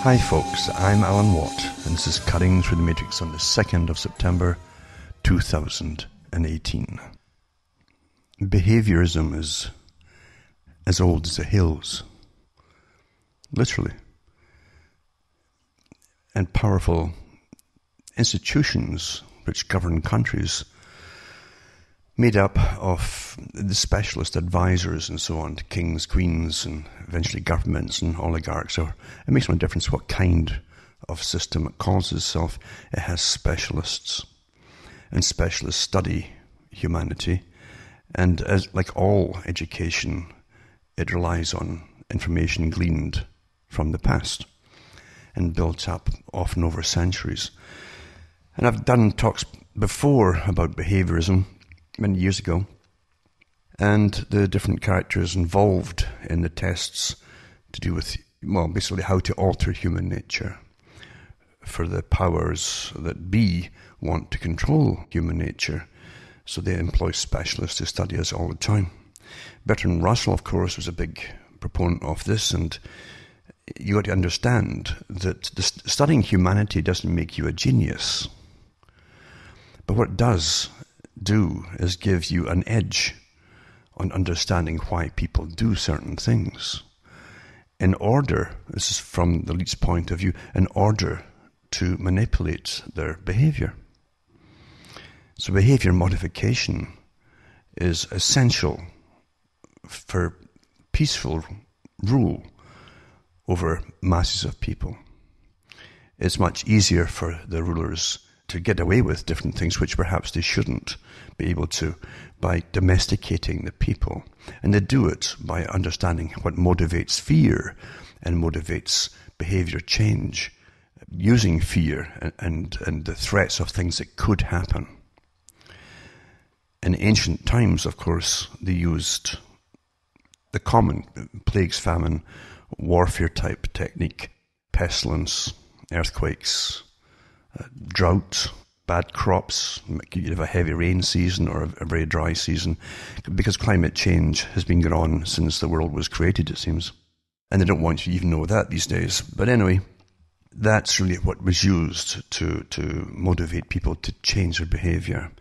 Hi folks, I'm Alan Watt, and this is Cutting Through the Matrix on the 2nd of September 2018. Behaviorism is as old as the hills, literally. And powerful institutions which govern countries made up of the specialist advisors and so on to kings, queens, and eventually governments and oligarchs. Or it makes no difference what kind of system it calls itself. It has specialists, and specialists study humanity. And as like all education, it relies on information gleaned from the past and built up often over centuries. And I've done talks before about behaviorism many years ago, and the different characters involved in the tests to do with, well, basically how to alter human nature. For the powers that be want to control human nature, so they employ specialists to study us all the time. Bertrand Russell, of course, was a big proponent of this, and you got to understand that studying humanity doesn't make you a genius. But what it does do is give you an edge on understanding why people do certain things. In order, this is from the elite's point of view, in order to manipulate their behavior. So behavior modification is essential for peaceful rule over masses of people. It's much easier for the rulers to get away with different things which perhaps they shouldn't be able to by domesticating the people. And they do it by understanding what motivates fear and motivates behavior change, using fear and the threats of things that could happen. In ancient times, of course, they used the common plagues, famine, warfare type technique, pestilence, earthquakes, drought, bad crops. You'd have a heavy rain season or a very dry season, because climate change has been going on since the world was created, it seems. And they don't want you to even know that these days. But anyway, that's really what was used to motivate people to change their behavior.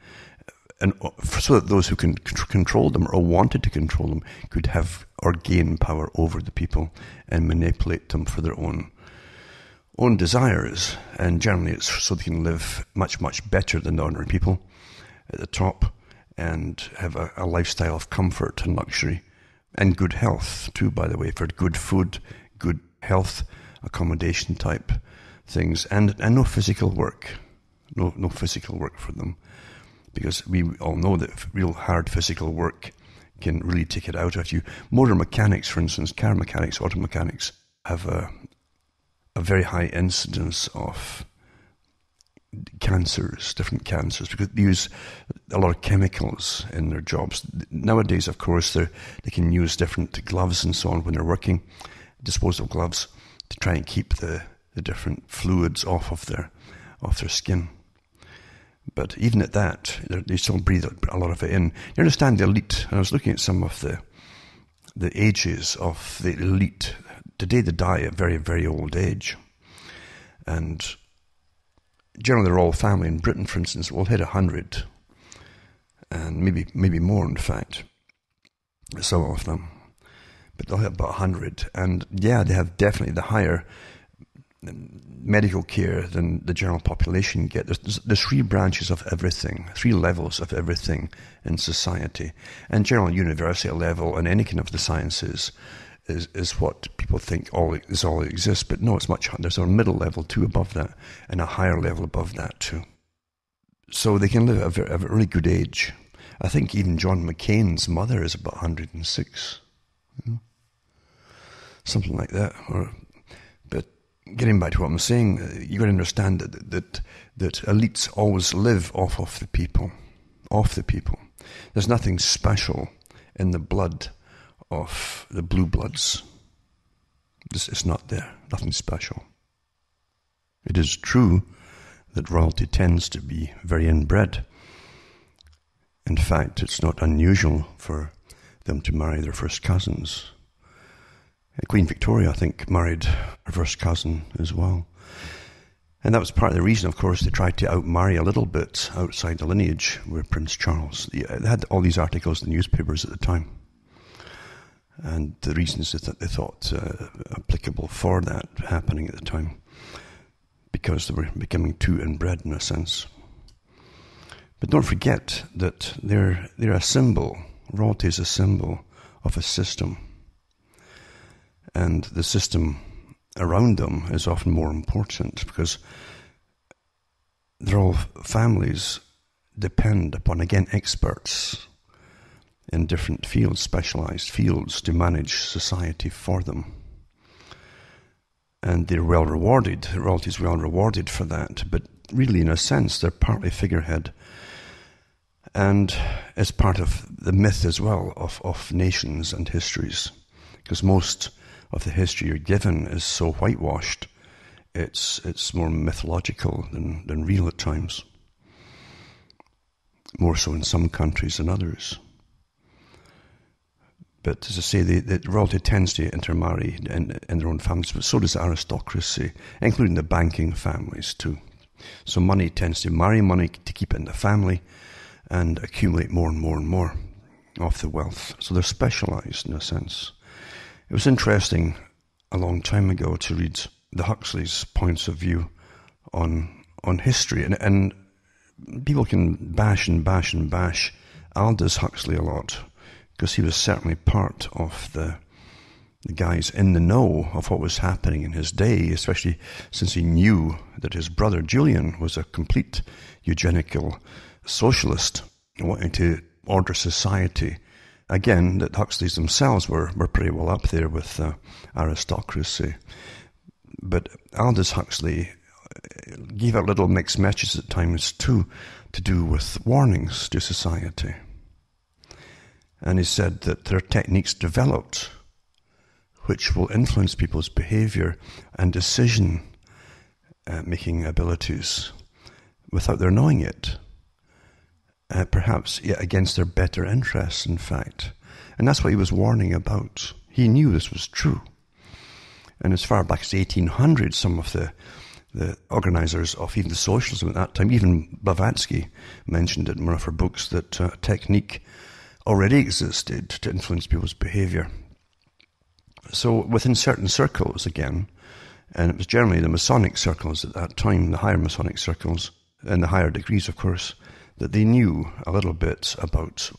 And so that those who can control them or wanted to control them could have or gain power over the people and manipulate them for their own desires. And generally it's so they can live much, much better than the ordinary people at the top and have a lifestyle of comfort and luxury and good health too, by the way, for good food, good health, accommodation type things, and no physical work. No physical work for them. Because we all know that real hard physical work can really take it out of you. Motor mechanics, for instance, car mechanics, auto mechanics, have a very high incidence of cancers, different cancers, because they use a lot of chemicals in their jobs. Nowadays, of course, they can use different gloves and so on when they're working, disposable gloves, to try and keep the different fluids off of their skin. But even at that, they still breathe a lot of it in. You understand the elite, and I was looking at some of the ages of the elite. Today they die at very, very old age. And generally the royal family in Britain, for instance, will hit 100. And maybe more, in fact. Some of them. But they'll hit about 100. And yeah, they have definitely the higher medical care than the general population get. There's three branches of everything, three levels of everything in society. And general university level and any kind of the sciences is what people think is all that exists. But no, it's much. There's a middle level too above that, and a higher level above that too. So they can live at a really good age. I think even John McCain's mother is about 106. Something like that. But getting back to what I'm saying, you've got to understand that elites always live off of the people. There's nothing special in the blood of the blue bloods. It's not there. Nothing special. It is true that royalty tends to be very inbred. In fact, it's not unusual for them to marry their first cousins. Queen Victoria, I think, married her first cousin as well. And that was part of the reason, of course, they tried to outmarry a little bit outside the lineage with Prince Charles. They had all these articles in the newspapers at the time. And the reasons that they thought applicable for that happening at the time, because they were becoming too inbred in a sense. But don't forget that they're a symbol. Royalty is a symbol of a system. And the system around them is often more important because they're all families depend upon, again, experts in different fields, specialized fields, to manage society for them. And they're well rewarded. The royalty is well rewarded for that. But really, in a sense, they're partly figurehead. And it's part of the myth as well of nations and histories. Because most of the history you're given is so whitewashed, it's more mythological than real at times. More so in some countries than others. But as I say, the royalty tends to intermarry in their own families, but so does the aristocracy, including the banking families too. So money tends to marry money to keep it in the family and accumulate more and more and more of the wealth. So they're specialized in a sense. It was interesting a long time ago to read the Huxley's points of view on history. And people can bash Aldous Huxley a lot, because he was certainly part of the guys in the know of what was happening in his day, especially since he knew that his brother Julian was a complete eugenical socialist wanting to order society. Again, that Huxleys themselves were pretty well up there with aristocracy. But Aldous Huxley gave out little mixed messages at times too, to do with warnings to society. And he said that there are techniques developed which will influence people's behavior and decision-making abilities without their knowing it. Perhaps against their better interests, in fact. And that's what he was warning about. He knew this was true. And as far back as the 1800s, some of the organizers of even the socialism at that time, even Blavatsky mentioned it in one of her books, that technique already existed to influence people's behavior. So within certain circles, again, and it was generally the Masonic circles at that time, the higher Masonic circles, and the higher degrees, of course, that they knew a little bit about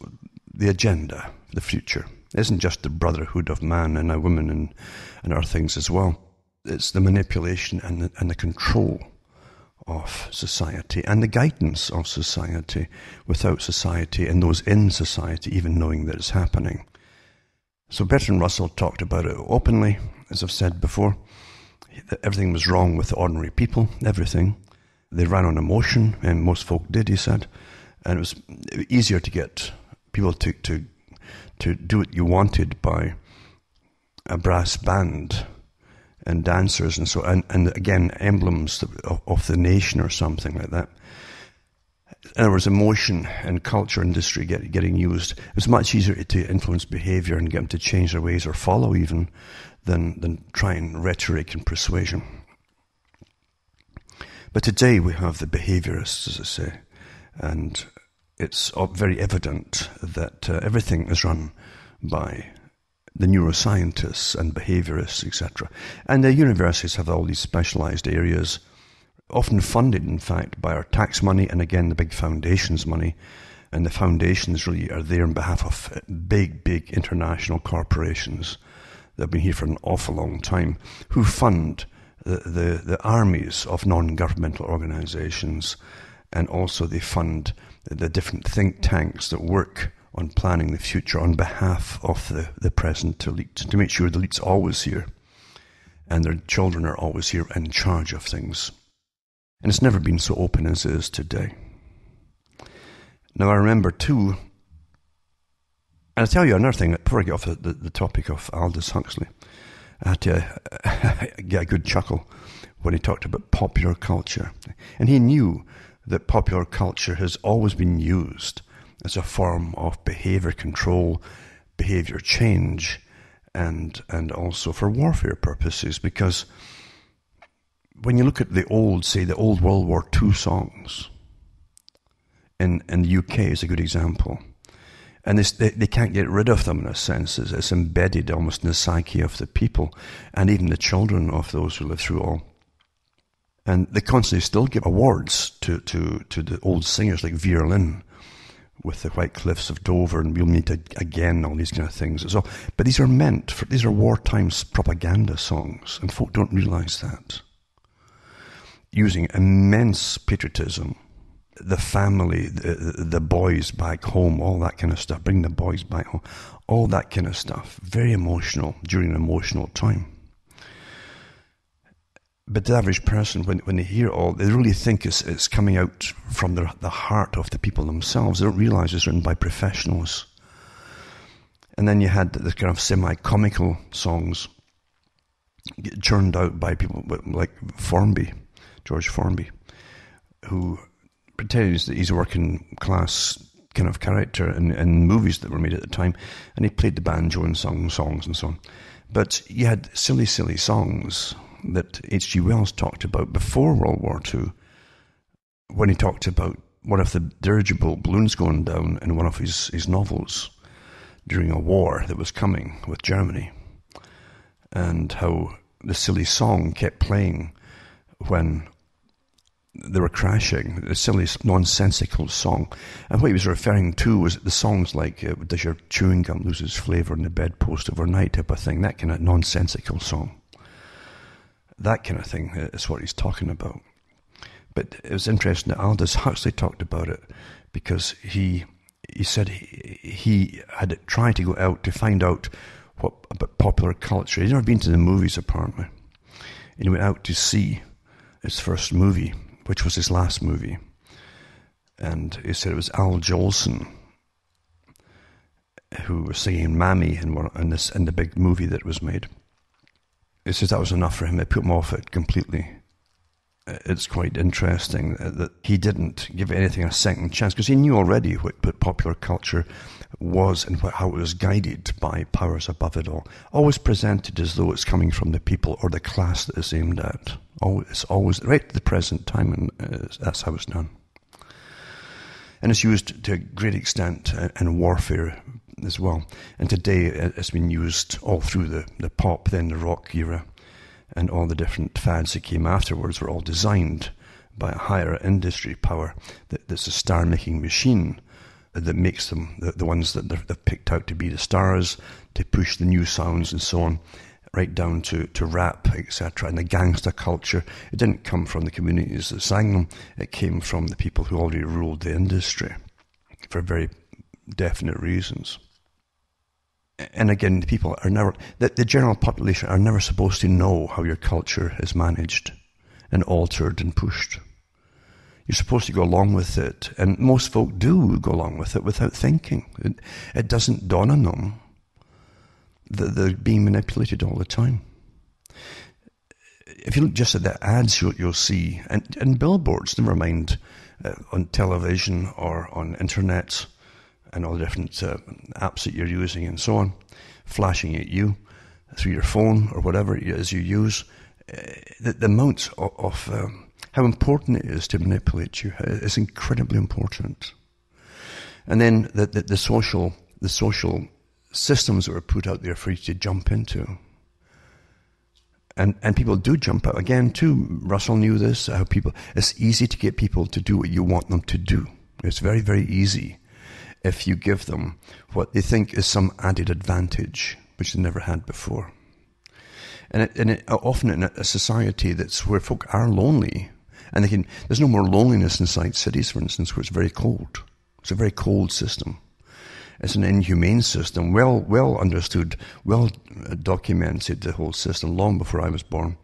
the agenda, the future. It isn't just the brotherhood of man and a woman and other things as well. It's the manipulation and the control of society and the guidance of society without society and those in society even knowing that it's happening. So Bertrand Russell talked about it openly, as I've said before, that everything was wrong with the ordinary people, everything. They ran on emotion, and most folk did, he said. And it was easier to get people to do what you wanted by a brass band and dancers and so, and again, emblems of the nation or something like that. In other words, emotion and culture industry getting used. It was much easier to influence behavior and get them to change their ways or follow even than trying rhetoric and persuasion. But today we have the behaviorists, as I say, and it's very evident that everything is run by the neuroscientists and behaviorists, etc. And the universities have all these specialized areas, often funded, in fact, by our tax money and, again, the big foundations money. And the foundations really are there on behalf of big, big international corporations that have been here for an awful long time, who fund the armies of non-governmental organizations, and also they fund the different think tanks that work on planning the future on behalf of the present elite, to make sure the elite's always here and their children are always here in charge of things. And it's never been so open as it is today. Now I remember too, and I'll tell you another thing before I get off the topic of Aldous Huxley. I had to get a good chuckle when he talked about popular culture. And he knew that popular culture has always been used as a form of behavior control, behavior change, and also for warfare purposes, because when you look at the old, say, the old World War II songs, in the UK is a good example, and they can't get rid of them in a sense. It's embedded almost in the psyche of the people, and even the children of those who live through all. And they constantly still give awards to the old singers like Vera Lynn, with the White Cliffs of Dover and We'll Meet Again, all these kind of things as well. But these are wartime propaganda songs, and folk don't realise that. Using immense patriotism, the family, the boys back home, all that kind of stuff, bring the boys back home, all that kind of stuff. Very emotional during an emotional time. But the average person, when they hear all, they really think it's coming out from the heart of the people themselves. They don't realise it's written by professionals. And then you had the kind of semi-comical songs churned out by people like George Formby, who pretends that he's a working class kind of character in movies that were made at the time, and he played the banjo and sung songs and so on. But you had silly songs that H.G. Wells talked about before World War II, when he talked about one of the dirigible balloons going down in one of his novels during a war that was coming with Germany, and how the silly song kept playing when they were crashing, the silly nonsensical song. And what he was referring to was the songs like does your chewing gum lose its flavour on the bedpost overnight type of thing, that kind of nonsensical song. That kind of thing is what he's talking about. But it was interesting that Aldous Huxley talked about it, because he said he had tried to go out to find out what about popular culture. He'd never been to the movies, apparently. And he went out to see his first movie, which was his last movie. And he said it was Al Jolson who was singing Mammy in the big movie that was made. He says that was enough for him. It put him off it completely. It's quite interesting that he didn't give anything a second chance, because he knew already what popular culture was and how it was guided by powers above it all. Always presented as though it's coming from the people or the class that it's aimed at. It's always right to the present time, and that's how it's done. And it's used to a great extent in warfare as well. And today it's been used all through the pop, then the rock era, and all the different fads that came afterwards were all designed by a higher industry power that's a star-making machine that makes them the ones that they've picked out to be the stars, to push the new sounds and so on, right down to rap, etc. And the gangster culture, it didn't come from the communities that sang them, it came from the people who already ruled the industry for very definite reasons. And again, people are never, the general population are never supposed to know how your culture is managed and altered and pushed. You're supposed to go along with it, and most folk do go along with it without thinking. It doesn't dawn on them that they're being manipulated all the time. If you look just at the ads you'll see, and billboards, never mind on television or on internet, and all the different apps that you're using and so on, flashing at you through your phone or whatever it is you use, the amount of how important it is to manipulate you is incredibly important. And then the social systems that are put out there for you to jump into. And people do jump out. Again, too, Russell knew this, how it's easy to get people to do what you want them to do. It's very, very easy if you give them what they think is some added advantage, which they never had before. And often in a society that's where folk are lonely, and there's no more loneliness inside cities, for instance, where it's very cold. It's a very cold system. It's an inhumane system, well understood, well documented, the whole system, long before I was born,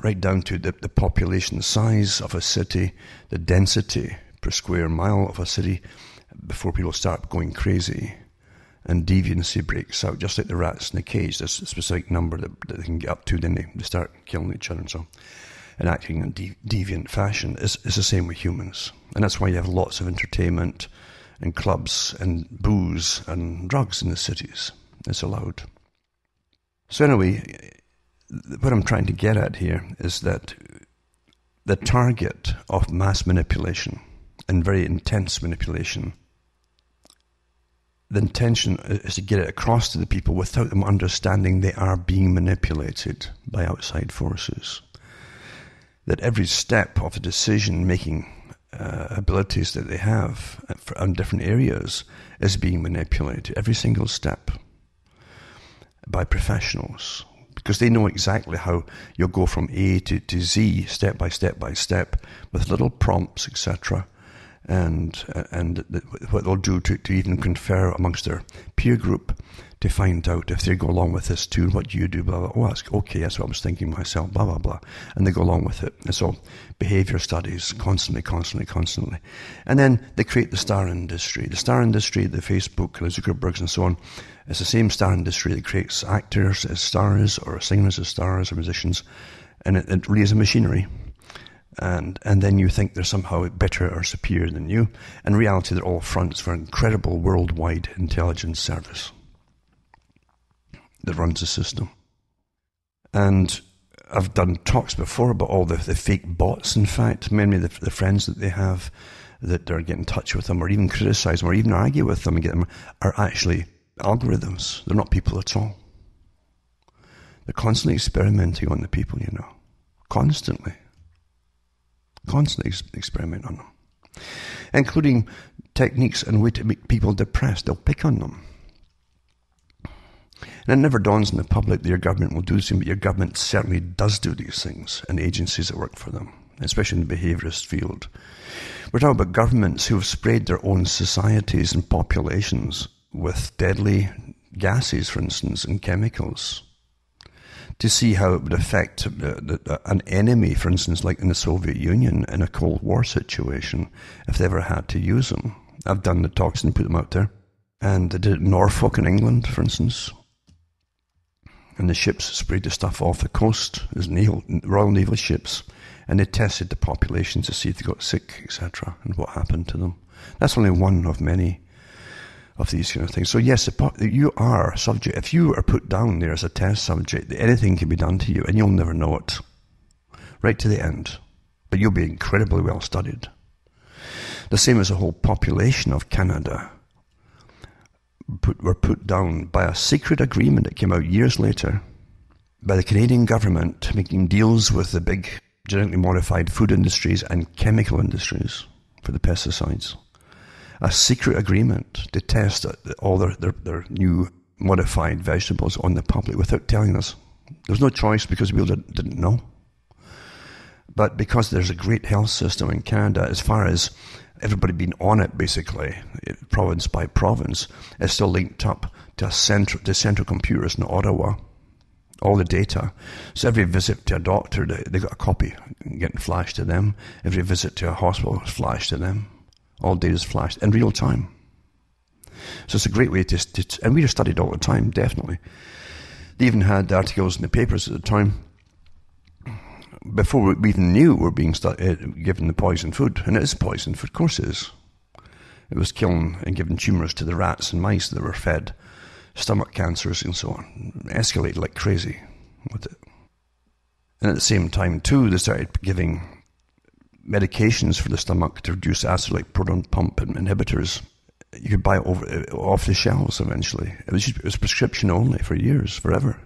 right down to the population size of a city, the density per square mile of a city, before people start going crazy and deviancy breaks out, just like the rats in the cage. There's a specific number that they can get up to, then they start killing each other and so on, and acting in deviant fashion. It's the same with humans. And that's why you have lots of entertainment and clubs and booze and drugs in the cities. It's allowed. So anyway, what I'm trying to get at here is that the target of mass manipulation and very intense manipulation, the intention is to get it across to the people without them understanding they are being manipulated by outside forces. That every step of the decision-making abilities that they have on different areas is being manipulated, every single step, by professionals. Because they know exactly how you'll go from A to Z, step by step by step, with little prompts, etc., and what they'll do to even confer amongst their peer group to find out if they go along with this too. What do you do? Blah, blah. Oh, that's okay. That's what I was thinking myself. Blah, blah, blah. And they go along with it. It's all behavior studies, constantly. And then they create the star industry. The star industry, the Facebook, the Zuckerbergs and so on, it's the same star industry that creates actors as stars or singers as stars or musicians. And it really is a machinery. And then you think they're somehow better or superior than you. In reality, they're all fronts for incredible worldwide intelligence service that runs the system. And I've done talks before about all the fake bots, in fact. Many of the friends that they have that are getting in touch with them or even criticize them or even argue with them and get them are actually algorithms. They're not people at all. They're constantly experimenting on the people, you know. Constantly experiment on them. Including techniques and way to make people depressed. They'll pick on them. And it never dawns on the public that your government will do the same, but your government certainly does do these things and agencies that work for them, especially in the behaviorist field. We're talking about governments who have sprayed their own societies and populations with deadly gases, for instance, and chemicals, to see how it would affect an enemy, for instance, like in the Soviet Union in a Cold War situation, if they ever had to use them. I've done the talks and put them out there. And they did it in Norfolk in England, for instance. And the ships sprayed the stuff off the coast as Royal Naval ships. And they tested the population to see if they got sick, etc., and what happened to them. That's only one of many of these kind of things. So yes, you are subject. If you are put down there as a test subject, anything can be done to you, and you'll never know it. Right to the end. But you'll be incredibly well studied. The same as the whole population of Canada were put down by a secret agreement that came out years later by the Canadian government making deals with the big genetically modified food industries and chemical industries for the pesticides. A secret agreement to test all their new modified vegetables on the public without telling us. There was no choice because we didn't know. But because there's a great health system in Canada, as far as everybody being on it, basically, province by province, is still linked up to central computers in Ottawa, all the data. So every visit to a doctor, they got a copy getting flashed to them. Every visit to a hospital is flashed to them. All data is flashed in real time. So it's a great way to and we just studied all the time, definitely. They even had articles in the papers at the time, before we even knew we were being given the poison food. And it is poison food, of course it is. It was killing and giving tumours to the rats and mice that were fed stomach cancers and so on. It escalated like crazy with it. And at the same time, too, they started giving medications for the stomach to reduce acid, like proton pump inhibitors. You could buy it off the shelves eventually. It was prescription only for years, forever.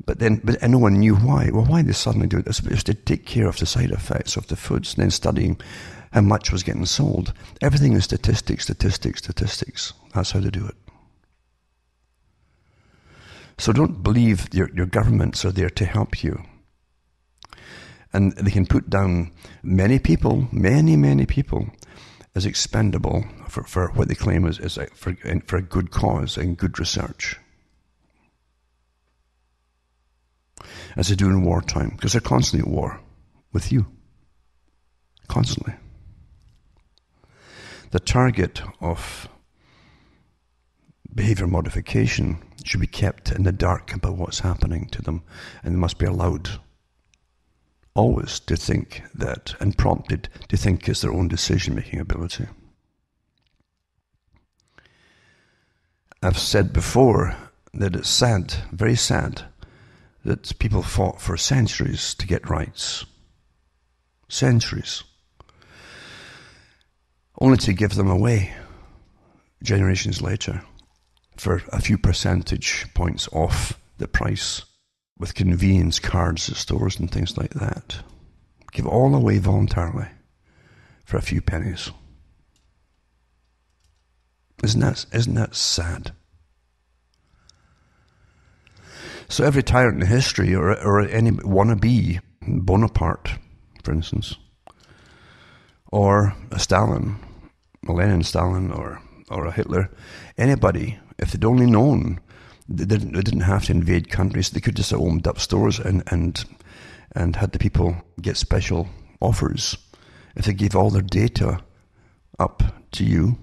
But no one knew why. Well, why they suddenly do this? It was to take care of the side effects of the foods, and then studying how much was getting sold. Everything is statistics. That's how they do it. So don't believe your governments are there to help you. And they can put down many people, many people, as expendable for what they claim is for a good cause and good research. As they do in wartime, because they're constantly at war with you. Constantly. The target of behavior modification should be kept in the dark about what's happening to them, and they must be allowed always to think that, and prompted to think it's their own decision-making ability. I've said before that it's sad, very sad, that people fought for centuries to get rights. Centuries. Only to give them away generations later for a few percentage points off the price with convenience cards at stores and things like that. Give it all away voluntarily for a few pennies. Isn't that sad? So every tyrant in history, or any wannabe, Bonaparte, for instance, or a Stalin, a Lenin Stalin, or a Hitler, anybody, if they'd only known, they didn't have to invade countries. They could just have opened up stores and had the people get special offers. If they gave all their data up to you,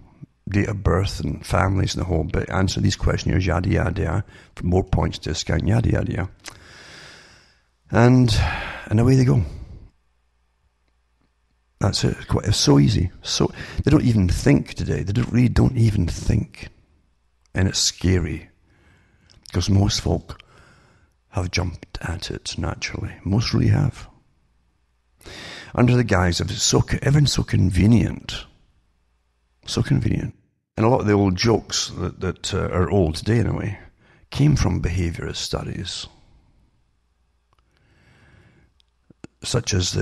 date of birth and families and the whole bit, answer these questionnaires, yada yada yada, for more points discount, yada yada yada, and away they go. That's it. It's so easy. So they don't even think today. They really don't even think, and it's scary because most folk have jumped at it naturally. Most really have, under the guise of everything's so convenient. So convenient. And a lot of the old jokes that are old today anyway came from behaviourist studies. Such as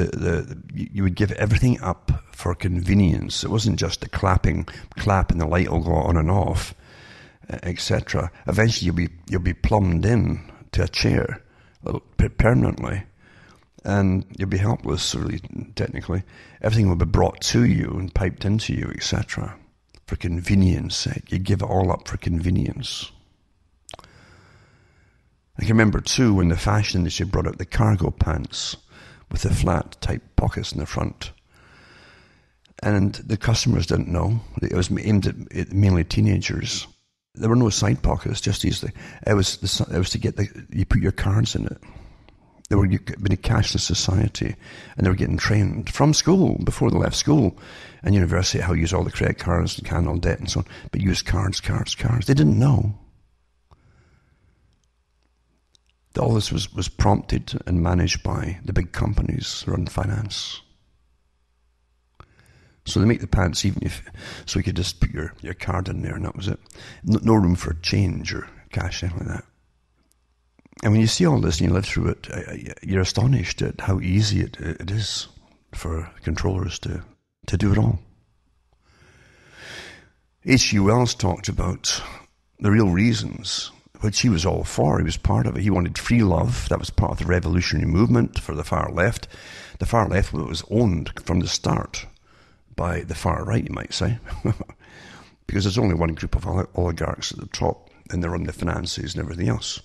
you would give everything up for convenience. It wasn't just a clap and the light will go on and off, etc. Eventually you'll be plumbed in to a chair permanently, and you'll be helpless, really, technically. Everything will be brought to you and piped into you, etc. For convenience sake. You give it all up for convenience. I can remember too when the fashion industry brought out the cargo pants with the flat type pockets in the front. And the customers didn't know. It was aimed at mainly teenagers. There were no side pockets, just easily. It was to get you put your cards in it. They were in a cashless society, and they were getting trained from school, before they left school and university, how to use all the credit cards and handle debt and so on, but use cards. They didn't know. All this was prompted and managed by the big companies that run finance. So they make the pants so you could just put your card in there and that was it. No room for change or cash, anything like that. And when you see all this and you live through it, you're astonished at how easy it is for controllers to do it all. H.G. Wells talked about the real reasons, which he was all for. He was part of it. He wanted free love. That was part of the revolutionary movement for the far left. The far left was owned from the start by the far right, you might say, because there's only one group of oligarchs at the top, and they run the finances and everything else.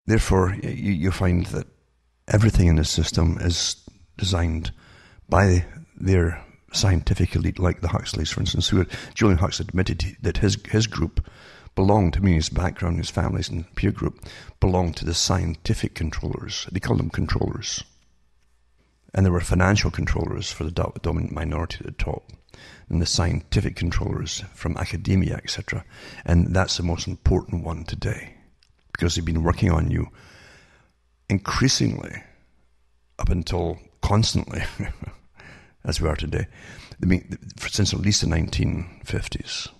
Therefore, you find that everything in the system is designed by their scientific elite, like the Huxleys, for instance, Julian Huxley admitted that his group belonged, I mean his background, his families and peer group, belonged to the scientific controllers. They called them controllers. And there were financial controllers for the dominant minority at the top, and the scientific controllers from academia, etc. And that's the most important one today, because they've been working on you increasingly up until constantly, as we are today. I mean, since at least the 1950s,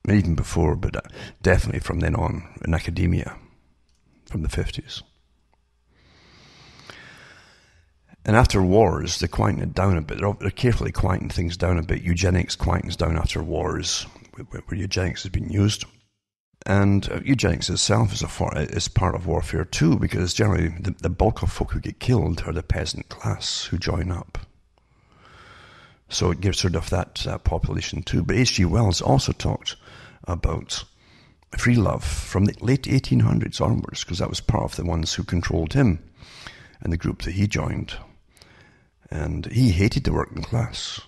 maybe even before, but definitely from then on in academia, from the 50s. And after wars, they quietened it down a bit. They're carefully quieting things down a bit. Eugenics quietens down after wars, where eugenics has been used. And eugenics itself is part of warfare too, because generally the bulk of folk who get killed are the peasant class who join up. So it gets rid of that population too. But H.G. Wells also talked about free love from the late 1800s onwards, because that was part of the ones who controlled him and the group that he joined. And he hated the working class.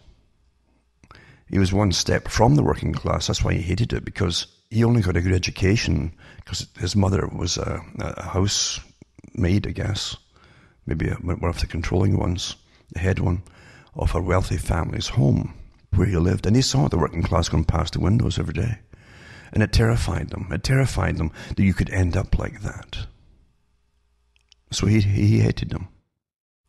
He was one step from the working class. That's why he hated it, because he only got a good education because his mother was a housemaid, I guess, maybe one of the controlling ones, the head one, of a wealthy family's home where he lived. And he saw the working class going past the windows every day. And it terrified them. It terrified them that you could end up like that. So he hated them.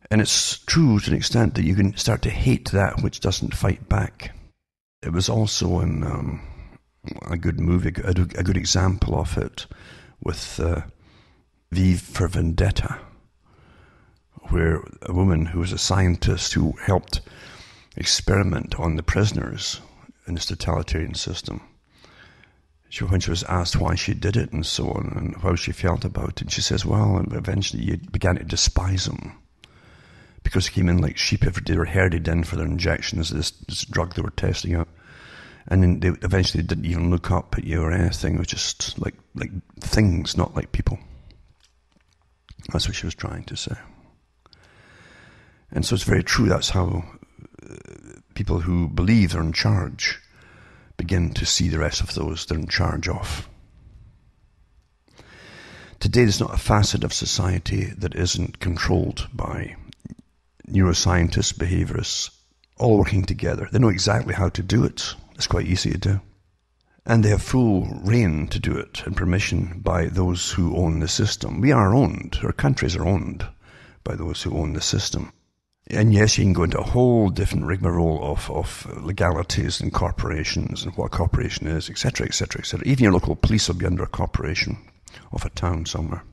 And it's true to an extent that you can start to hate that which doesn't fight back. It was also in a good movie, a good example of it with V for Vendetta, where a woman who was a scientist who helped experiment on the prisoners in this totalitarian system. When she was asked why she did it and so on, and how she felt about it, she says, well, eventually you began to despise them because they came in like sheep every day. They were herded in for their injections of this drug they were testing out. And then they eventually didn't even look up at you or anything. It was just like things, not like people. That's what she was trying to say. And so it's very true. That's how people who believe they're in charge begin to see the rest of those they're in charge of. Today, there's not a facet of society that isn't controlled by neuroscientists, behaviorists, all working together. They know exactly how to do it. It's quite easy to do. And they have full reign to do it and permission by those who own the system. We are owned, our countries are owned by those who own the system. And yes, you can go into a whole different rigmarole of legalities and corporations and what a corporation is, etc., etc., etc. Even your local police will be under a corporation of a town somewhere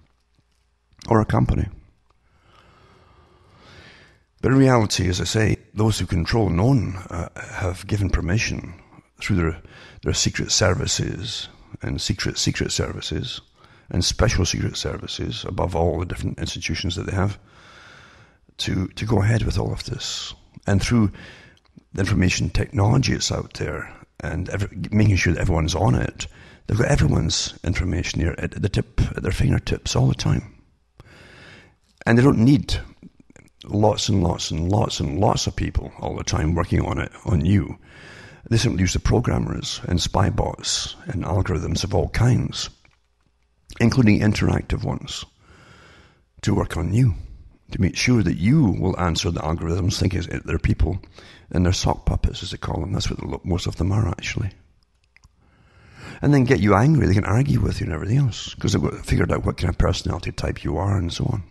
or a company. But in reality, as I say, those who control and own have given permission through their secret services and secret services and special secret services, above all the different institutions that they have, to go ahead with all of this. And through the information technology that's out there and making sure that everyone's on it, they've got everyone's information here at their fingertips all the time. And they don't need lots and lots and lots and lots of people all the time working on it, on you. They simply use the programmers and spy bots and algorithms of all kinds, including interactive ones, to work on you, to make sure that you will answer the algorithms, thinking they're people, and they're sock puppets, as they call them. That's what most of them are, actually. And then get you angry. They can argue with you and everything else, because they've figured out what kind of personality type you are and so on.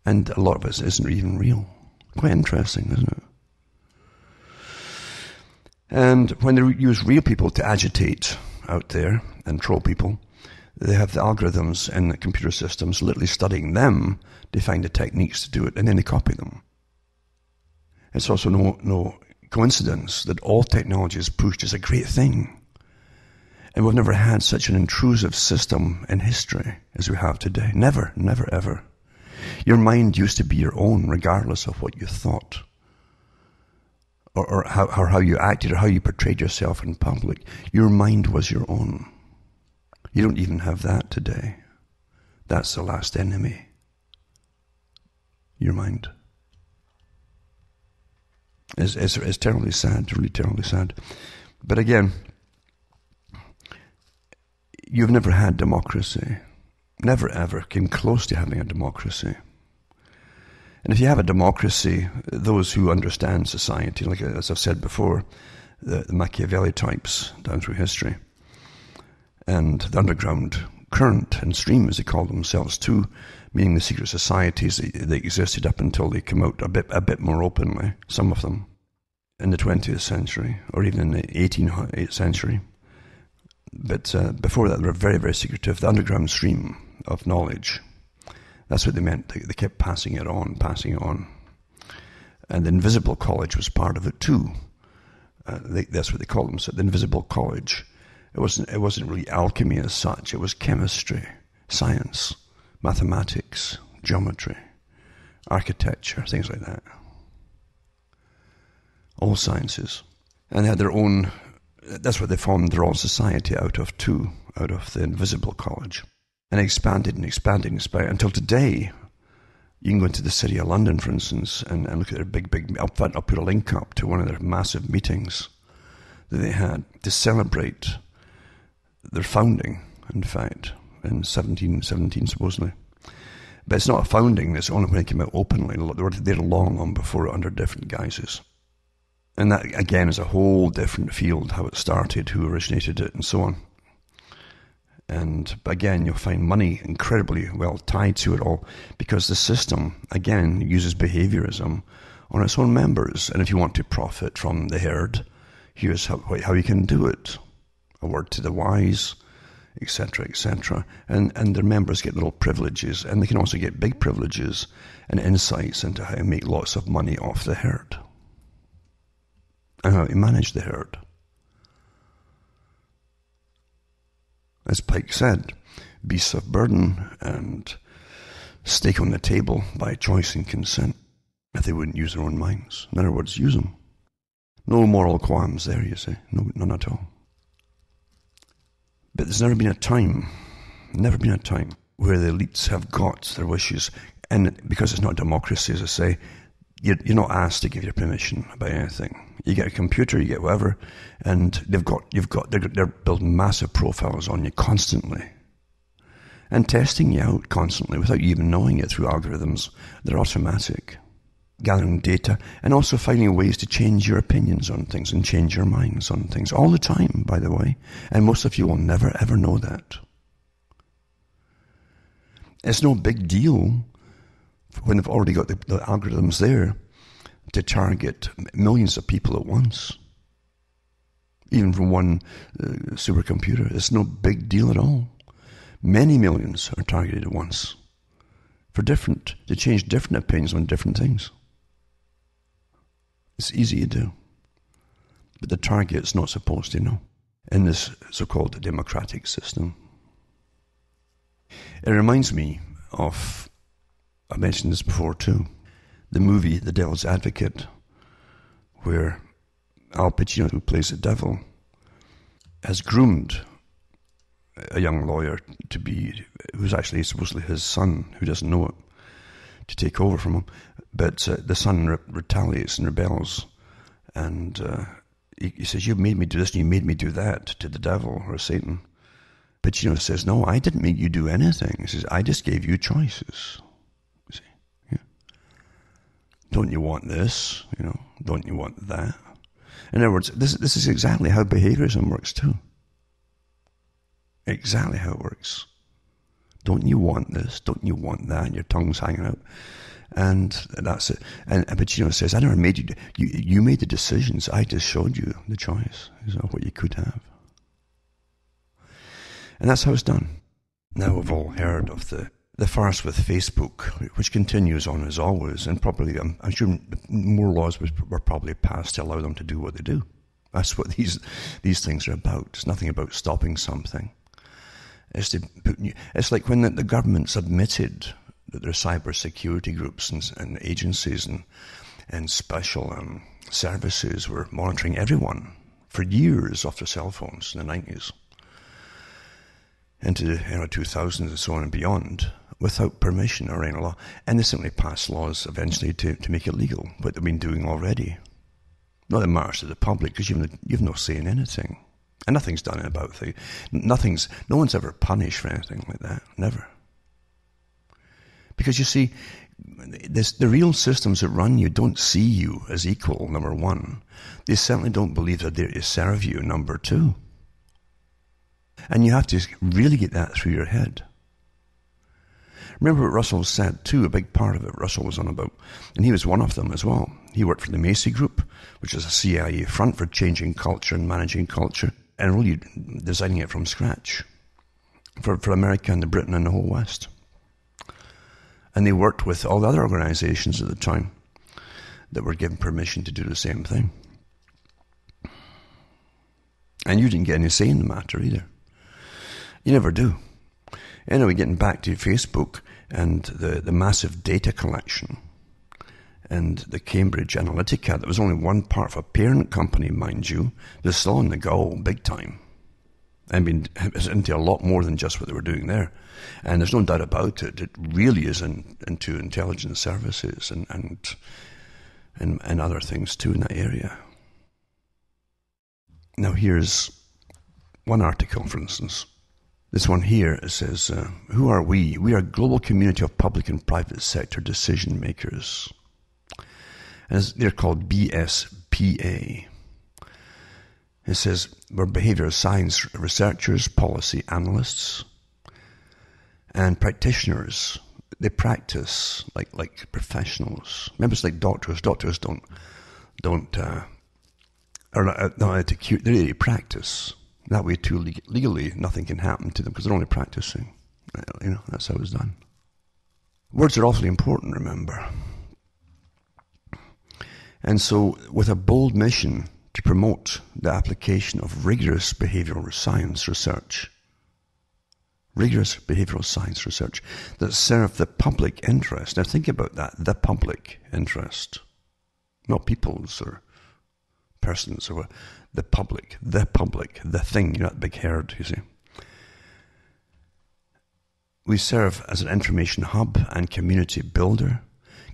And a lot of it isn't even real. Quite interesting, isn't it? And when they use real people to agitate out there and troll people, they have the algorithms and the computer systems literally studying them to find the techniques to do it, and then they copy them. It's also no coincidence that all technology is pushed as a great thing. And we've never had such an intrusive system in history as we have today. Never, never, ever. Your mind used to be your own, regardless of what you thought, or how you acted, or how you portrayed yourself in public. Your mind was your own. You don't even have that today. That's the last enemy. Your mind. It's terribly sad, really terribly sad. But again, you've never had democracy. Never ever came close to having a democracy. And if you have a democracy, those who understand society, like as I've said before, the Machiavelli types down through history, and the underground current and stream, as they call themselves too, meaning the secret societies that existed up until they came out a bit more openly, some of them, in the 20th century, or even in the 18th century. But before that, they were very, very secretive. The underground stream of knowledge, that's what they meant. They kept passing it on. And the invisible college was part of it too. That's what they called them, so the invisible college. It wasn't really alchemy as such. It was chemistry, science, mathematics, geometry, architecture, things like that. All sciences. And they had their own, that's what they formed their own society out of too, out of the invisible college. And expanded until today. You can go into the city of London, for instance, and look at their big, I'll put a link up to one of their massive meetings that they had to celebrate their founding, in fact, in 1717 supposedly. But it's not a founding, it's only when it came out openly. They were there long before under different guises. And that, again, is a whole different field, how it started, who originated it, and so on. And again, you'll find money incredibly well tied to it all, because the system, again, uses behaviorism on its own members. And if you want to profit from the herd, here's how you can do it. A word to the wise, etc., etc. And their members get little privileges, and they can also get big privileges and insights into how to make lots of money off the herd and how to manage the herd. As Pike said, beasts of burden and steak on the table by choice and consent, if they wouldn't use their own minds. In other words, use them. No moral qualms there, you see. No, none at all. But there's never been a time where the elites have got their wishes. And because it's not democracy, as I say, you're not asked to give your permission about anything. You get a computer, you get whatever, and they're building massive profiles on you constantly, and testing you out constantly without you even knowing it through algorithms. They're automatic, gathering data, and also finding ways to change your opinions on things and change your minds on things all the time, by the way. And most of you will never ever know that. It's no big deal when they've already got the algorithms there to target millions of people at once, even from one supercomputer. It's no big deal at all. Many millions are targeted at once to change different opinions on different things. It's easy to do, but the target's not supposed to know in this so-called democratic system. It reminds me of, I mentioned this before too, the movie The Devil's Advocate, where Al Pacino, who plays the devil, has groomed a young lawyer to be, who's actually supposedly his son, who doesn't know it, to take over from him. But the son retaliates and rebels, and he says, "You made me do this and you made me do that," to the devil or Satan. Pacino says, "No, I didn't make you do anything." He says, "I just gave you choices." You see? Yeah. Don't you want this? Don't you want that? In other words, this is exactly how behaviorism works too. Exactly how it works. Don't you want this? Don't you want that? And your tongue's hanging out. And that's it. And Pacino says, "I never made you. You made the decisions. I just showed you the choice. What you could have." And that's how it's done. Now we've all heard of the farce with Facebook, which continues on as always, and probably, I'm sure more laws were probably passed to allow them to do what they do. That's what these things are about. It's nothing about stopping something. It's like when the government's admitted that there are cyber security groups and agencies and special services were monitoring everyone for years off their cell phones in the 90s. Into the 2000s and so on and beyond, without permission or any law. And they simply passed laws eventually to make it legal, what they've been doing already. Not that matters to the public, because you've no say in anything. And nothing's done about it. No one's ever punished for anything like that. Never. Because you see, the real systems that run you don't see you as equal, number one. They certainly don't believe that they're to serve you, number two. And you have to really get that through your head. Remember what Russell said too, a big part of it Russell was on about, and he was one of them as well. He worked for the Macy Group, which is a CIA front for changing culture and managing culture, and really designing it from scratch for America and Britain and the whole West. And they worked with all the other organizations at the time that were given permission to do the same thing. And you didn't get any say in the matter either. You never do. Anyway, getting back to Facebook and the massive data collection and the Cambridge Analytica, that was only one part of a parent company, mind you. They're still on the go, big time. I mean, it's into a lot more than just what they were doing there. And there's no doubt about it. It really is into intelligence services and other things too in that area. Now here's one article, for instance. This one here, it says, who are we? We are a global community of public and private sector decision makers. And they're called BSPA. It says we're behavioral science researchers, policy analysts, and practitioners. They practice like professionals. Remember, it's like doctors. Doctors are not allowed to cure. They really practice. That way, too, legally, nothing can happen to them because they're only practicing. That's how it's done. Words are awfully important, remember. And so, with a bold mission to promote the application of rigorous behavioral science research that serve the public interest. Now think about that, the public interest. Not people's or persons, or the public, the thing, that big herd, you see. We serve as an information hub and community builder,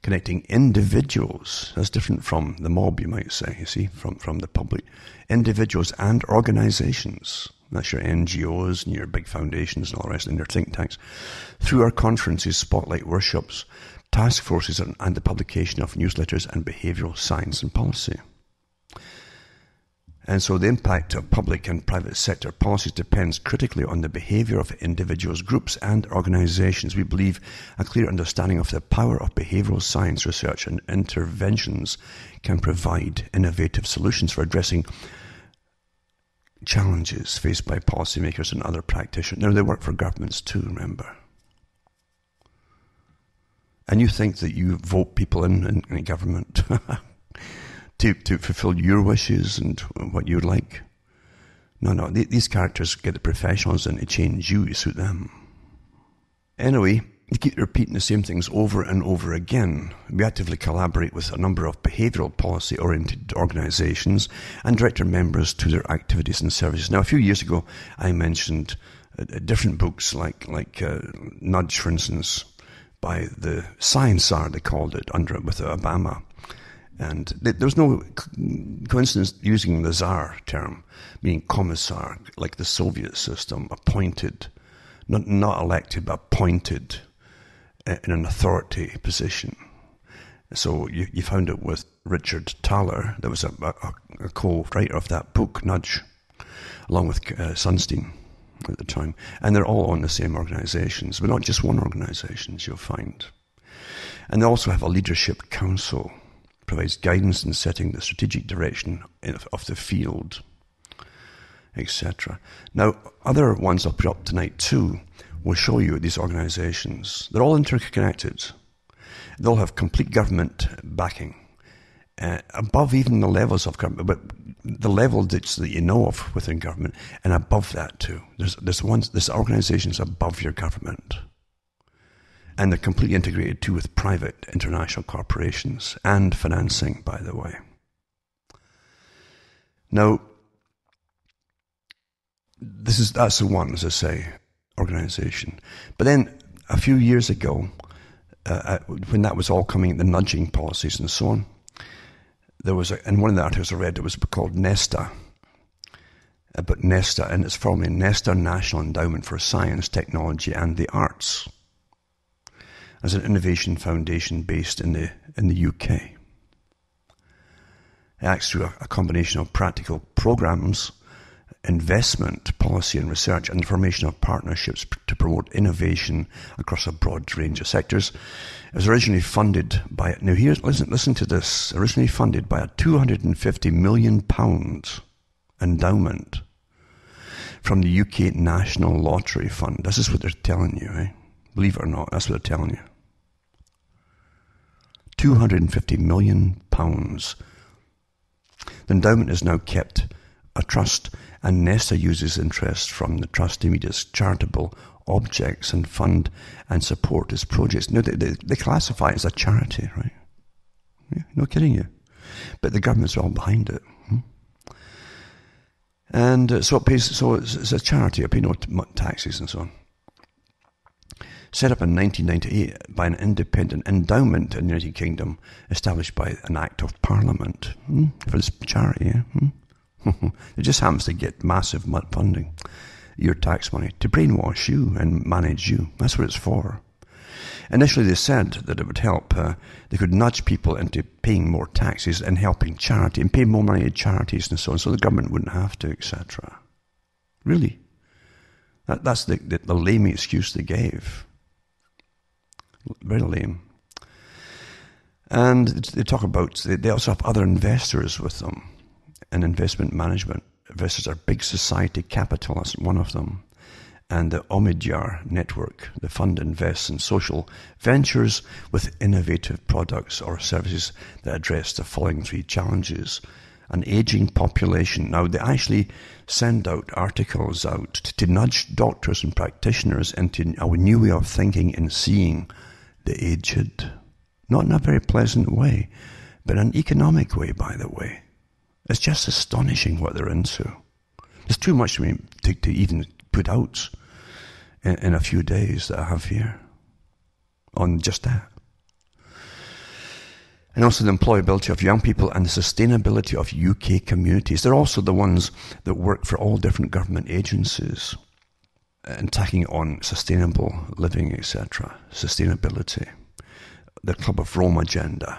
connecting individuals. That's different from the mob, you might say, you see, from the public. Individuals and organizations. That's your NGOs and your big foundations and all the rest, and your think tanks. Through our conferences, spotlight workshops, task forces, and the publication of newsletters and behavioral science and policy. And so the impact of public and private sector policies depends critically on the behavior of individuals, groups, and organizations. We believe a clear understanding of the power of behavioral science research and interventions can provide innovative solutions for addressing challenges faced by policymakers and other practitioners. Now, they work for governments too, remember. And you think that you vote people in government to fulfill your wishes and what you'd like. No, these characters get the professionals in to change you to suit them. Anyway, you keep repeating the same things over and over again. We actively collaborate with a number of behavioural policy-oriented organisations and direct our members to their activities and services. Now, a few years ago, I mentioned different books like Nudge, for instance, by the Science Czar, they called it, with Obama. And there was no coincidence using the Tsar term, meaning commissar, like the Soviet system, appointed, not elected, but appointed in an authority position. So you found it with Richard Thaler, that was a co-writer of that book, Nudge, along with Sunstein at the time. And they're all on the same organizations, but not just one organization, you'll find. And they also have a leadership council, provides guidance in setting the strategic direction of the field, etc. Now, other ones I'll put up tonight too will show you these organizations. They're all interconnected. They all have complete government backing, above even the levels of government, but the level that you know of within government, and above that too. There's organizations above your government. And they're completely integrated too with private international corporations and financing, by the way. Now, that's the one, as I say, organization. But then a few years ago, when that was all coming, the nudging policies and so on, there was and one of the articles I read, it was called NESTA. But NESTA, and it's formerly NESTA, National Endowment for Science, Technology and the Arts, as an innovation foundation based in the UK. It acts through a combination of practical programs, investment, policy and research, and the formation of partnerships to promote innovation across a broad range of sectors. It was originally funded by, now here, listen to this, originally funded by a £250 million endowment from the UK National Lottery Fund. This is what they're telling you, eh? Believe it or not, that's what they're telling you. £250 million. The endowment is now kept a trust, and NESTA uses interest from the trust to meet its charitable objects and fund and support its projects. No, they classify it as a charity, right? Yeah, no kidding you. But the government's all behind it. And so it's a charity. I pay no taxes and so on. Set up in 1998 by an independent endowment in the United Kingdom, established by an Act of Parliament for this charity. It just happens to get massive funding, your tax money, to brainwash you and manage you. That's what it's for. Initially they said that it would help, they could nudge people into paying more taxes and helping charity, and pay more money to charities and so on, so the government wouldn't have to, etc. Really? That's the lame excuse they gave. Very lame. And they talk about, they also have other investors with them in investment management. Investors are Big Society Capital, that's one of them. And the Omidyar Network. The fund invests in social ventures with innovative products or services that address the following three challenges. An aging population. Now, they actually send out articles out to nudge doctors and practitioners into a new way of thinking and seeing the aged. Not in a very pleasant way, but an economic way, by the way. It's just astonishing what they're into. There's too much to even put out in a few days that I have here on just that. And also the employability of young people and the sustainability of UK communities. They're also the ones that work for all different government agencies and tacking on sustainable living, etc. Sustainability. The Club of Rome agenda.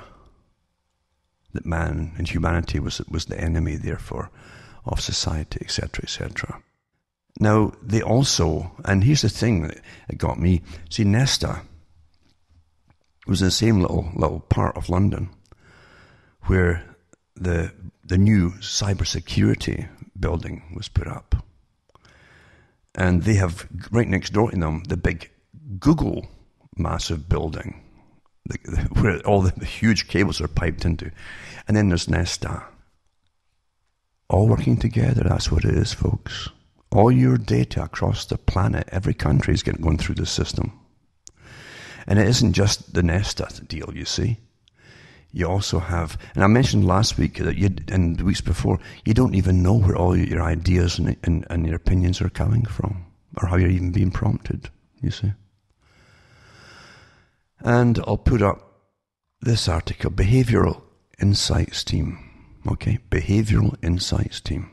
That man and humanity was the enemy, therefore, of society, etc., etc. Now, they also, and here's the thing that got me, see, Nesta was in the same little part of London where the new cybersecurity building was put up. And they have, right next door to them, the big Google massive building, where all the huge cables are piped into. And then there's Nesta. All working together, that's what it is, folks. All your data across the planet, every country is going through the system. And it isn't just the Nesta deal, you see. You also have, and I mentioned last week that and the weeks before, you don't even know where all your ideas and your opinions are coming from, or how you're even being prompted, you see. And I'll put up this article, Behavioral Insights Team. Okay, Behavioral Insights Team.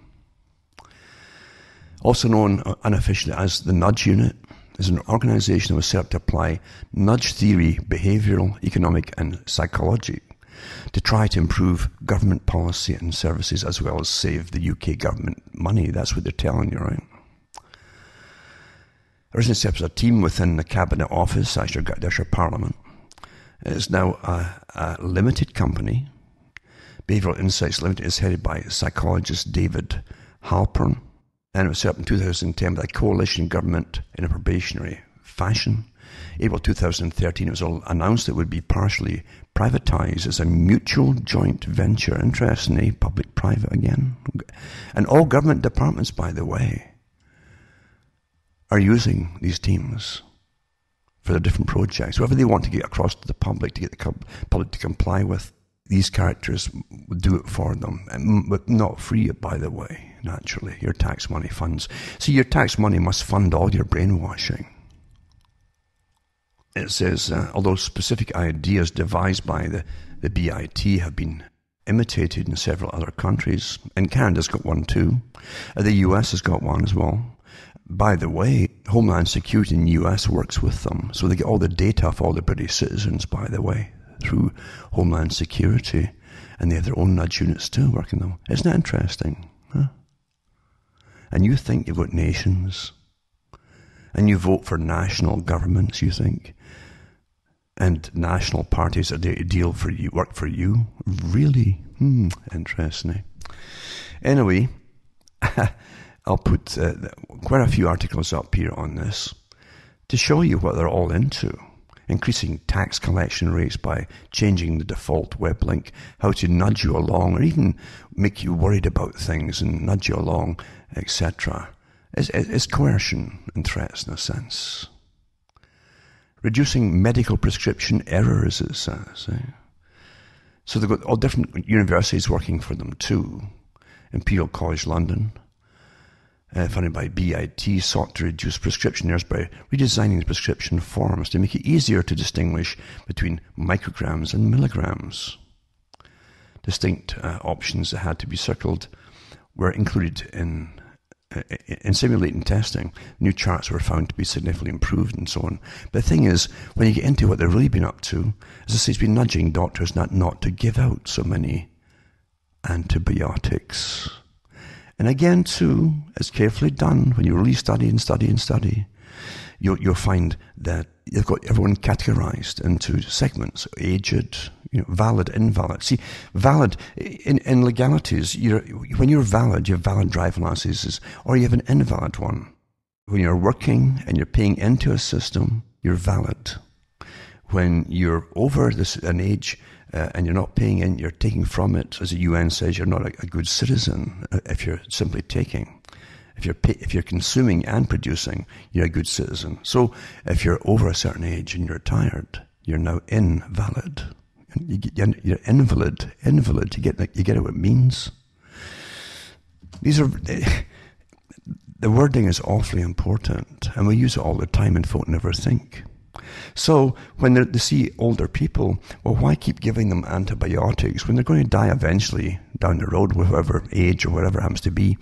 Also known unofficially as the Nudge Unit, is an organization that was set up to apply nudge theory, behavioral, economic and psychology to try to improve government policy and services as well as save the UK government money. That's what they're telling you, right? Originally set up as a team within the Cabinet Office, that's your Parliament. It's now a limited company. Behavioral Insights Limited is headed by psychologist David Halpern, and it was set up in 2010 by a coalition government in a probationary fashion. April 2013, it was announced it would be partially privatised as a mutual joint venture. Interestingly, public-private again. And all government departments, by the way, are using these teams for their different projects. Whatever they want to get across to the public, to get the public to comply with, these characters would do it for them. But not free, by the way, naturally. Your tax money funds. See, your tax money must fund all your brainwashing. It says, although specific ideas devised by the BIT have been imitated in several other countries, and Canada's got one too. The US has got one as well. By the way, Homeland Security in the US works with them, so they get all the data of all the British citizens, by the way, through Homeland Security, and they have their own nudge units too working them. Isn't that interesting? Huh? And you think you've got nations, and you vote for national governments, you think, and national parties that deal for you, work for you? Really? Interesting. Anyway, I'll put quite a few articles up here on this to show you what they're all into. Increasing tax collection rates by changing the default web link, how to nudge you along, or even make you worried about things and nudge you along, etc. It's coercion and threats in a sense. Reducing medical prescription errors, it says. So they've got all different universities working for them too. Imperial College London, funded by BIT, sought to reduce prescription errors by redesigning the prescription forms to make it easier to distinguish between micrograms and milligrams. Distinct options that had to be circled were included in In simulating testing, new charts were found to be significantly improved and so on. But the thing is, when you get into what they've really been up to, as I say, it's been nudging doctors not to give out so many antibiotics. And again, too, it's carefully done. When you really study and study and study, you'll find that you've got everyone categorized into segments: aged, valid, invalid. See, valid in legalities, when you're valid, you have valid driving licenses, or you have an invalid one. When you're working and you're paying into a system, you're valid. When you're over an age and you're not paying in, you're taking from it. As the UN says, you're not a good citizen if you're simply taking. If you're consuming and producing, you're a good citizen. So if you're over a certain age and you're retired, you're now invalid. You're invalid. You get what it means. The wording is awfully important, and we use it all the time, and folk never think. So when they see older people, well, why keep giving them antibiotics when they're going to die eventually down the road, whatever age or whatever it happens to be?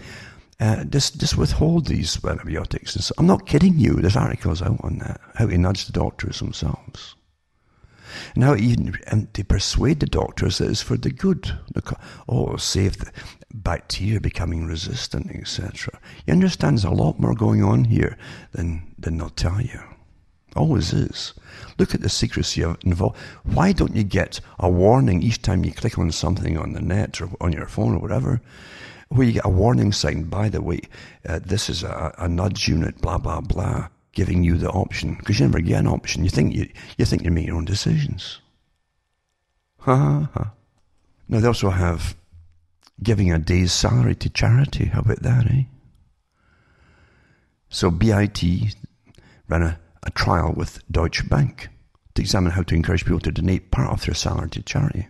Just withhold these antibiotics. And so, I'm not kidding you. There's articles out on that, how to nudge the doctors themselves. And how even to persuade the doctors that it's for the good. Save the bacteria becoming resistant, etc. You understand there's a lot more going on here than they'll tell you. Always is. Look at the secrecy involved. Why don't you get a warning each time you click on something on the net or on your phone or whatever, where you get a warning sign, by the way, this is a nudge unit, blah, blah, blah, giving you the option. Because you never get an option. You think you're making your own decisions. Ha, ha, ha. Now, they also have giving a day's salary to charity. How about that, eh? So BIT ran a trial with Deutsche Bank to examine how to encourage people to donate part of their salary to charity.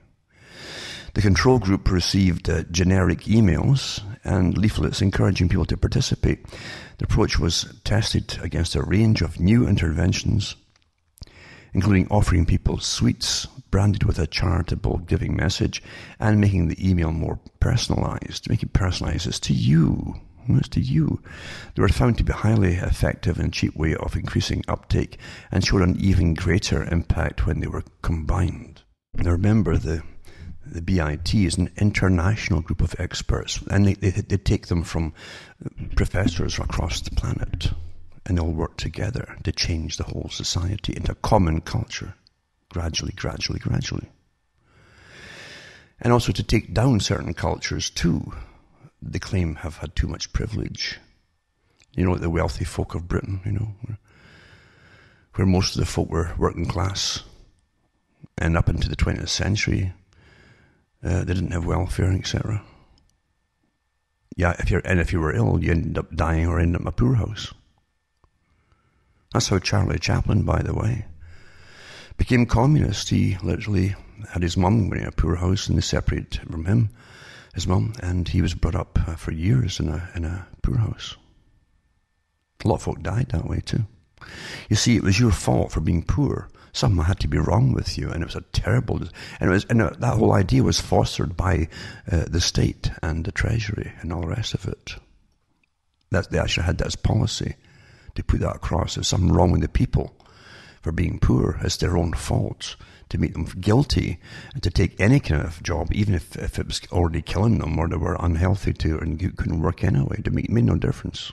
The control group received generic emails and leaflets encouraging people to participate. The approach was tested against a range of new interventions, including offering people sweets branded with a charitable giving message and making the email more personalized. Make it personalized. It's to you. It's to you. They were found to be highly effective and cheap way of increasing uptake and showed an even greater impact when they were combined. Now remember, the BIT is an international group of experts, and they take them from professors across the planet, and they'll work together to change the whole society into a common culture, gradually. And also to take down certain cultures too. They claim have had too much privilege. The wealthy folk of Britain, where most of the folk were working class, and up into the 20th century, they didn't have welfare, etc. Yeah, if you were ill, you ended up dying or ended up in a poorhouse. That's how Charlie Chaplin, by the way, became communist. He literally had his mum in a poorhouse, and they separated from him, his mum, and he was brought up for years in a poorhouse. A lot of folk died that way too. You see, it was your fault for being poor. Something had to be wrong with you, and it was a terrible. And that whole idea was fostered by the state and the treasury and all the rest of it. They actually had that as policy to put that across. There's something wrong with the people for being poor. It's their own fault, to make them guilty and to take any kind of job, even if it was already killing them or they were unhealthy to and couldn't work anyway. It made no difference.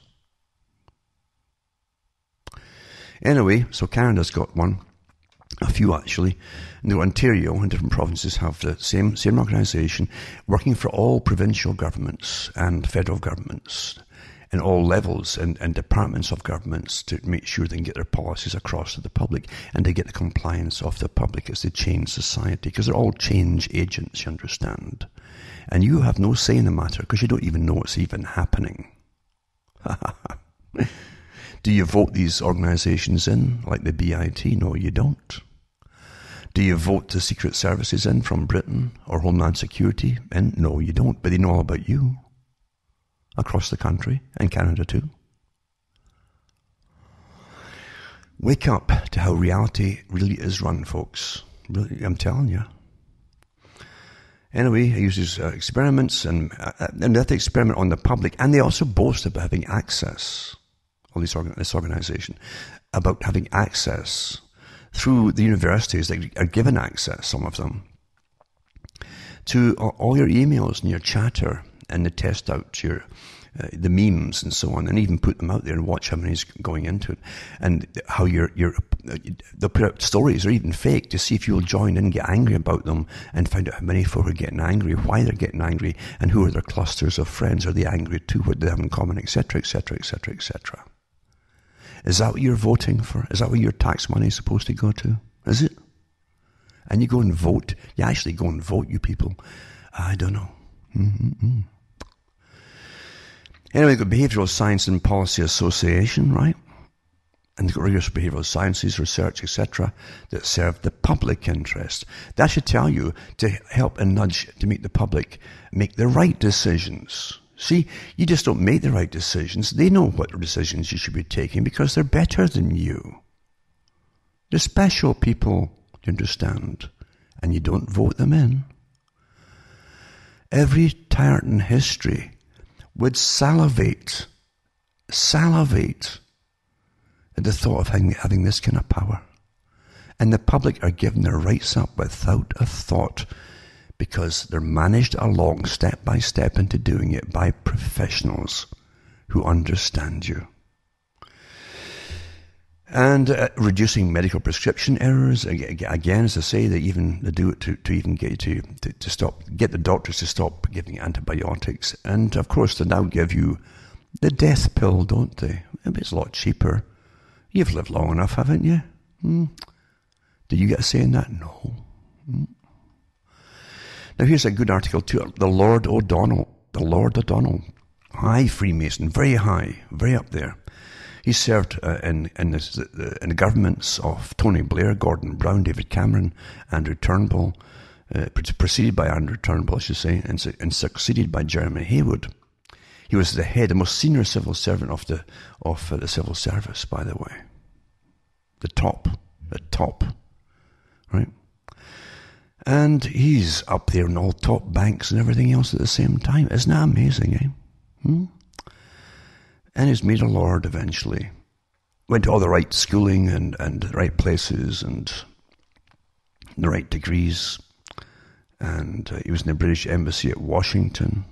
Anyway, so Canada's got one. A few actually. Now, Ontario and different provinces have the same organisation working for all provincial governments and federal governments and all levels and departments of governments to make sure they can get their policies across to the public and to get the compliance of the public as they change society, because they're all change agents, you understand. And you have no say in the matter because you don't even know it's even happening. Do you vote these organisations in, like the BIT? No, you don't. Do you vote the secret services in from Britain or Homeland Security in? No, you don't, but they know all about you across the country and Canada too. Wake up to how reality really is run, folks. Really, I'm telling you. Anyway, he uses experiments, and they have to experiment on the public, and they also boast about having access, this organization, about having access through the universities. They are given access, some of them, to all your emails and your chatter, and they test out the memes and so on, and even put them out there and watch how many's going into it, and how they'll put out stories, or even fake, to see if you'll join in and get angry about them, and find out how many folk are getting angry, why they're getting angry, and who are their clusters of friends are they angry to, what they have in common, etc., etc., etc., etc. Is that what you're voting for? Is that what your tax money is supposed to go to? Is it? And you go and vote. You actually go and vote, you people. I don't know. Mm-hmm. Anyway, you've got Behavioral Science and Policy Association, right? And you've got rigorous behavioral sciences, research, etc., that serve the public interest. That should tell you to help and nudge to make the public make the right decisions. See, you just don't make the right decisions. They know what decisions you should be taking because they're better than you. They're special people, you understand, and you don't vote them in. Every tyrant in history would salivate at the thought of having this kind of power. And the public are given their rights up without a thought, because they're managed along step by step into doing it by professionals who understand you. And reducing medical prescription errors, again, as I say, they do it to even get you to stop, get the doctors to stop giving antibiotics. And of course, they now give you the death pill, don't they? It's a lot cheaper. You've lived long enough, haven't you? Did you get a say in that? No. Now here's a good article too. The Lord O'Donnell, high Freemason, very high, very up there. He served in the governments of Tony Blair, Gordon Brown, David Cameron, Andrew Turnbull, preceded by Andrew Turnbull, I should say, and succeeded by Jeremy Haywood. He was the most senior civil servant of the civil service, by the way. The top, right? And he's up there in all top banks and everything else at the same time. Isn't that amazing, eh? And he's made a lord eventually. Went to all the right schooling and the right places and the right degrees. And he was in the British Embassy at Washington,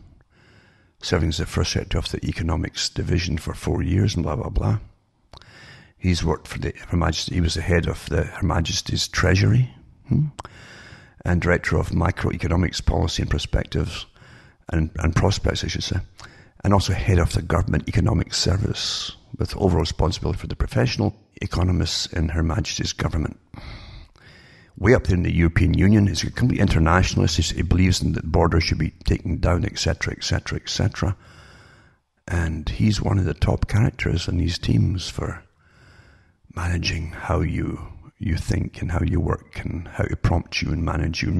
serving as the first secretary of the Economics Division for 4 years and blah, blah, blah. He's worked for Her Majesty. He was the head of Her Majesty's Treasury and director of Macroeconomics Policy and Perspectives and Prospects, I should say. And also head of the Government Economic Service, with overall responsibility for the professional economists in Her Majesty's government. Way up there in the European Union, he's a complete internationalist. He believes in that borders should be taken down, etc., etc., etc. And he's one of the top characters in these teams for managing how you think and how you work, and how to prompt you and manage you and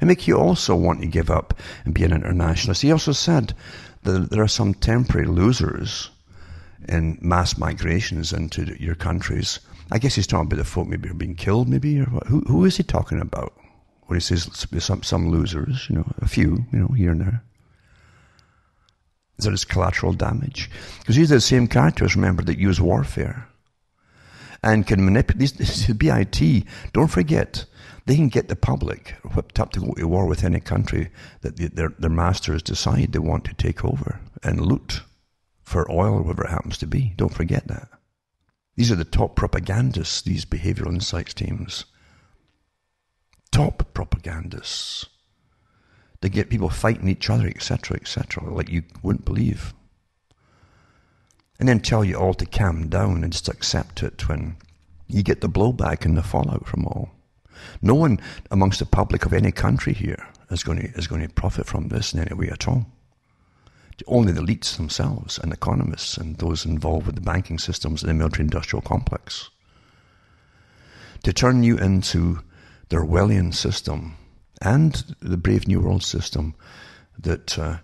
make you also want to give up and be an internationalist. He also said that there are some temporary losers in mass migrations into your countries. I guess he's talking about the folk maybe who are being killed, maybe, or what? Who is he talking about when he says some losers? A few, here and there. Is that his collateral damage? Because these are the same characters, remember, that use warfare and can manipulate. The BIT, don't forget, they can get the public whipped up to go to war with any country that their masters decide they want to take over and loot for oil or whatever it happens to be. Don't forget that. These are the top propagandists, these behavioral insights teams. Top propagandists. They get people fighting each other, etc., like you wouldn't believe. And then tell you all to calm down and just accept it when you get the blowback and the fallout from all. No one amongst the public of any country here is going to profit from this in any way at all. Only the elites themselves and economists and those involved with the banking systems and the military-industrial complex. To turn you into the Orwellian system and the Brave New World system that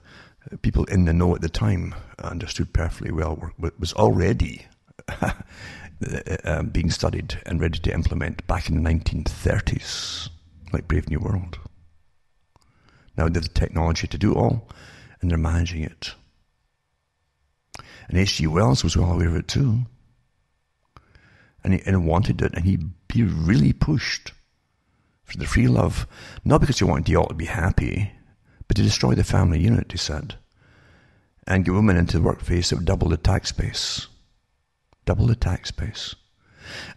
people in the know at the time understood perfectly well was already being studied and ready to implement back in the 1930s, like Brave New World. Now they have the technology to do it all, and they're managing it. And H.G. Wells was well aware of it too. And he wanted it, and he really pushed for the free love, not because he wanted you all to be happy, but to destroy the family unit, he said, and get women into the workplace that would double the tax base. Double the tax base.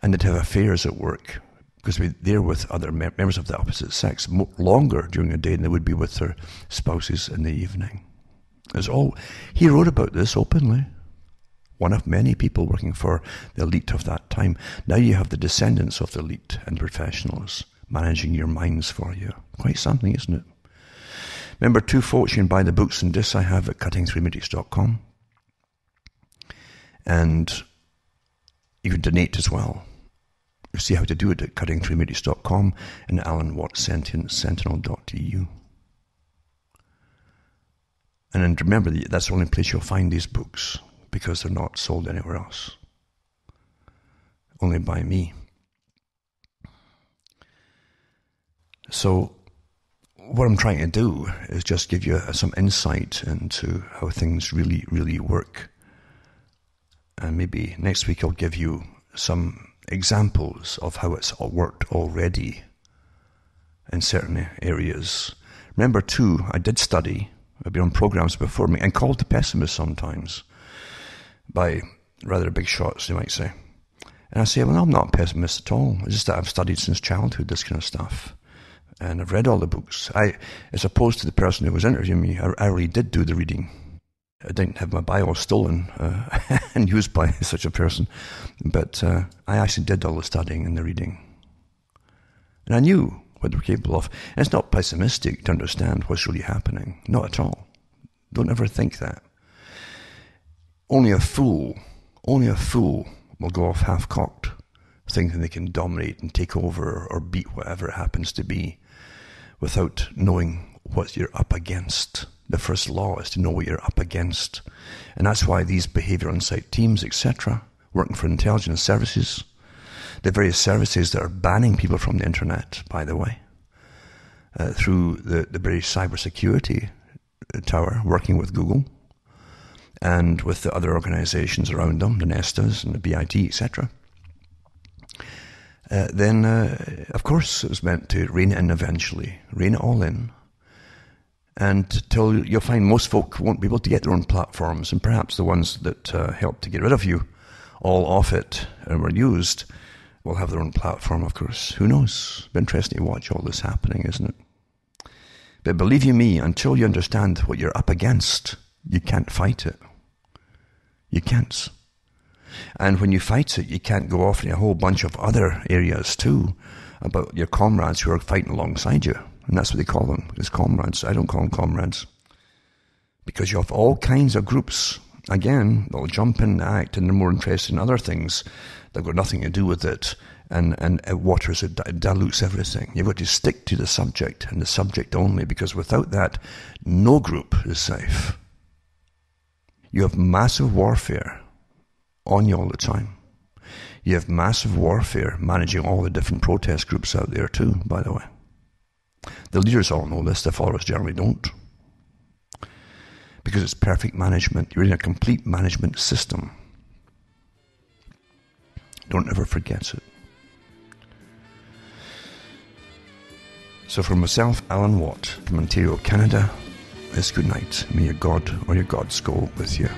And they'd have affairs at work, because they're with other members of the opposite sex longer during the day than they would be with their spouses in the evening. He wrote about this openly. One of many people working for the elite of that time. Now you have the descendants of the elite and professionals managing your minds for you. Quite something, isn't it? Remember, 2 folks, you can buy the books and discs I have at cuttingthroughmatrix.com. And you can donate as well. You see how to do it at cuttingthroughmatrix.com and alanwattssentinel.eu. And remember, that's the only place you'll find these books, because they're not sold anywhere else. Only by me. So, what I'm trying to do is just give you some insight into how things really, really work. And maybe next week I'll give you some examples of how it's all worked already in certain areas. Remember too, I did study, I've been on programs before me, and called the pessimist sometimes, by rather big shots, you might say. And I say, well, I'm not a pessimist at all. It's just that I've studied since childhood, this kind of stuff. And I've read all the books. As opposed to the person who was interviewing me, I really did do the reading. I didn't have my bio stolen and used by such a person. But I actually did all the studying and the reading. And I knew what they were capable of. And it's not pessimistic to understand what's really happening. Not at all. Don't ever think that. Only a fool will go off half-cocked, thinking they can dominate and take over or beat whatever it happens to be without knowing what you're up against. The first law is to know what you're up against. And that's why these behavioral insight teams, etc., working for intelligence services, the various services that are banning people from the internet, by the way, through the British cybersecurity tower, working with Google, and with the other organizations around them, the Nestas and the BIT, etc., then, of course, it was meant to rein in eventually, rein it all in, and till you'll find most folk won't be able to get their own platforms, and perhaps the ones that helped to get rid of you all off it and were used will have their own platform, of course. Who knows? It's interesting to watch all this happening, isn't it? But believe you me, until you understand what you're up against, you can't fight it. You can't. And when you fight it, you can't go off in a whole bunch of other areas too, about your comrades who are fighting alongside you. And that's what they call them, is comrades. I don't call them comrades. Because you have all kinds of groups, again, that'll jump in and act, and they're more interested in other things that have got nothing to do with it, and it waters it, dilutes everything. You've got to stick to the subject, and the subject only, because without that, no group is safe. You have massive warfare on you all the time. You have massive warfare managing all the different protest groups out there too, by the way. The leaders all know this, the followers generally don't. Because it's perfect management. You're in a complete management system. Don't ever forget it. So from myself, Alan Watt, from Ontario, Canada, it's good night. May your God or your gods go with you.